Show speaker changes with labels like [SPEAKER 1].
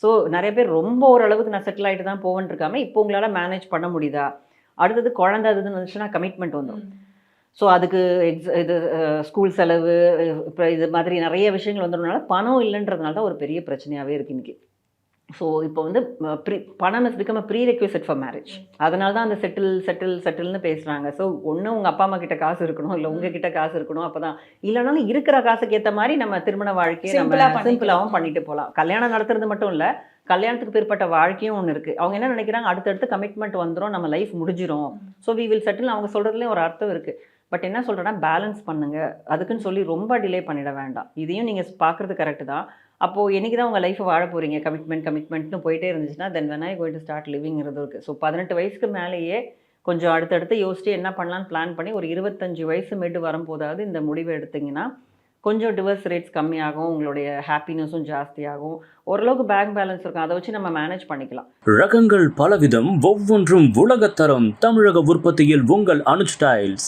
[SPEAKER 1] So நிறைய பேர் ரொம்ப ஓரளவுக்கு நான் செட்டில் ஆகிட்டு தான் போவேன் இருக்காம இப்போ உங்களால் மேனேஜ் பண்ண முடியுதா, அடுத்தது குழந்தை அதுன்னு வந்துச்சுன்னா கமிட்மெண்ட் வந்துடும். ஸோ அதுக்கு இது ஸ்கூல் செலவு, இப்போ இது மாதிரி நிறைய விஷயங்கள் வந்துடுறதுனால பணம் இல்லைன்றதுனால தான் ஒரு பெரிய பிரச்சனையாகவே இருக்குது இன்றைக்கி. ஸோ இப்போ வந்து பணம் is become a prerequisite for marriage. அதனால தான் அந்த செட்டில்னு பேசுகிறாங்க. ஸோ ஒன்று உங்கள் அப்பா அம்மா கிட்ட காசு இருக்கணும், இல்லை உங்ககிட்ட காசு இருக்கணும். அப்போ தான் இல்லைனாலும் இருக்கிற காசுக்கு ஏற்ற மாதிரி நம்ம திருமண வாழ்க்கையை நம்ம சிம்பிளாகவும் பண்ணிட்டு போகலாம். கல்யாணம் நடத்துறது மட்டும் இல்லை, கல்யாணத்துக்கு பிற்பட்ட வாழ்க்கையும் ஒன்று இருக்குது. அவங்க என்ன நினைக்கிறாங்க, அடுத்தடுத்து கமிட்மெண்ட் வந்துடும், நம்ம லைஃப் முடிஞ்சிடும், ஸோ வி வில் செட்டில். அவங்க சொல்கிறதுலேயும் ஒரு அர்த்தம் இருக்குது. பட் என்ன சொல்கிறேன்னா, பேலன்ஸ் பண்ணுங்கள். அதுக்குன்னு சொல்லி ரொம்ப டிலே பண்ணிட வேண்டாம். இதையும் நீங்கள் பார்க்குறது கரெக்டு தான். அப்போது என்றைக்கு தான் உங்கள் லைஃப்பை வாழ போகிறீங்க, கமிட்மெண்ட்னு போயிட்டே இருந்துச்சுன்னா then when I going to start லிவிங்கிறது இருக்குது. ஸோ 18 வயசுக்கு மேலேயே கொஞ்சம் அடுத்தடுத்து யோசிச்சு என்ன பண்ணலான்னு பிளான் பண்ணி ஒரு 25 வயசு மிட் வரும்போதாவது இந்த முடிவை எடுத்திங்கன்னா கொஞ்சம் டிவர்ஸ் ரேட்ஸ் கம்மியாகும், உங்களுடைய ஹாப்பினஸும் ஜாஸ்தியாகும், ஓரளவுக்கு பேங்க் பேலன்ஸ் இருக்கும், அதை வச்சு நம்ம மேனேஜ் பண்ணிக்கலாம்.
[SPEAKER 2] ரகங்கள் பலவிதம், ஒவ்வொன்றும் உலகத்தரம். தமிழக உற்பத்தியில் உங்கள் அனுஜ் டைல்ஸ்.